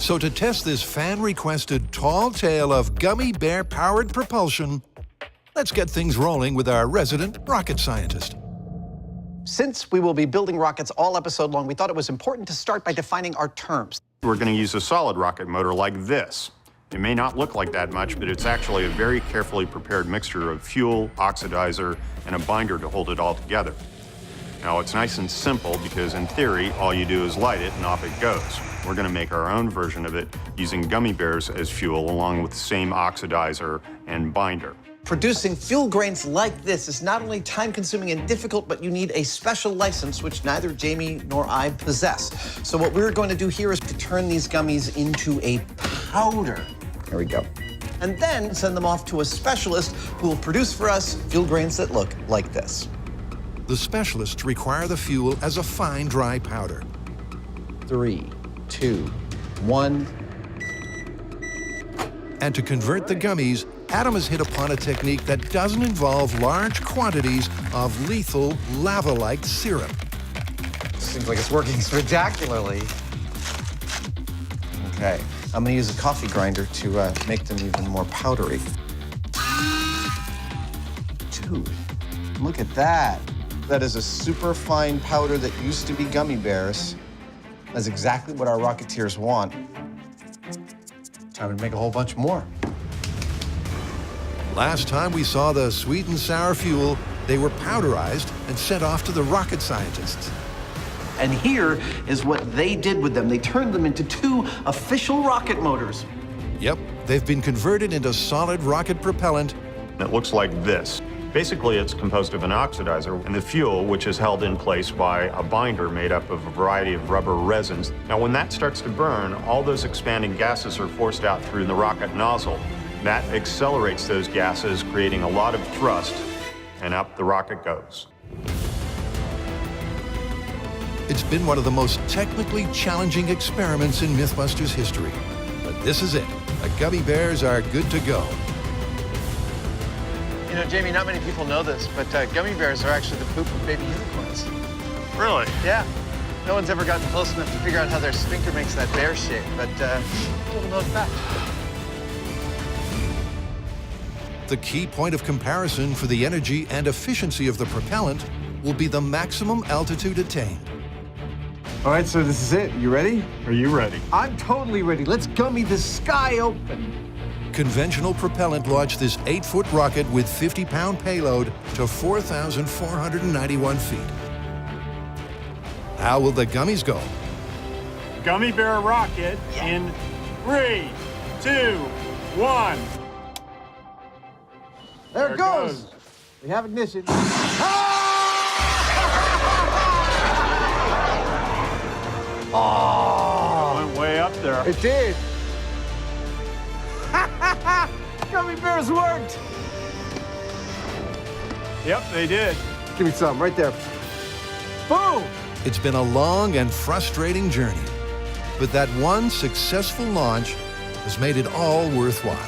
So to test this fan-requested tall tale of gummy bear-powered propulsion, let's get things rolling with our resident rocket scientist. Since we will be building rockets all episode long, we thought it was important to start by defining our terms. We're going to use a solid rocket motor like this. It may not look like that much, but it's actually a very carefully prepared mixture of fuel, oxidizer, and a binder to hold it all together. Now, it's nice and simple because, in theory, all you do is light it and off it goes. We're going to make our own version of it using gummy bears as fuel, along with the same oxidizer and binder. Producing fuel grains like this is not only time-consuming and difficult, but you need a special license, which neither Jamie nor I possess. So what we're going to do here is to turn these gummies into a powder. There we go. And then send them off to a specialist who will produce for us fuel grains that look like this. The specialists require the fuel as a fine, dry powder. 3, 2, 1. And to convert the gummies, Adam has hit upon a technique that doesn't involve large quantities of lethal, lava-like syrup. Seems like it's working spectacularly. Okay, I'm gonna use a coffee grinder to make them even more powdery. Dude, look at that. That is a super fine powder that used to be gummy bears. That's exactly what our Rocketeers want. Time to make a whole bunch more. Last time we saw the sweet and sour fuel, they were powderized and sent off to the rocket scientists. And here is what they did with them. They turned them into 2 official rocket motors. Yep, they've been converted into solid rocket propellant. It looks like this. Basically, it's composed of an oxidizer and the fuel, which is held in place by a binder made up of a variety of rubber resins. Now, when that starts to burn, all those expanding gases are forced out through the rocket nozzle. That accelerates those gases, creating a lot of thrust, and up the rocket goes. It's been one of the most technically challenging experiments in MythBusters history. But this is it. The gummy bears are good to go. You know, Jamie, not many people know this, but gummy bears are actually the poop of baby unicorns. Really? Yeah. No one's ever gotten close enough to figure out how their sphincter makes that bear shape, but little known fact. The key point of comparison for the energy and efficiency of the propellant will be the maximum altitude attained. All right, so this is it. You ready? Are you ready? I'm totally ready. Let's gummy the sky open. Conventional propellant launched this 8-foot rocket with 50-pound payload to 4,491 feet. How will the gummies go? Gummy bear rocket in 3, 2, 1. There it goes. We have ignition. Oh, it went way up there. It did. Gummy bears worked. Yep, they did. Give me some right there. Boom. It's been a long and frustrating journey, but that one successful launch has made it all worthwhile.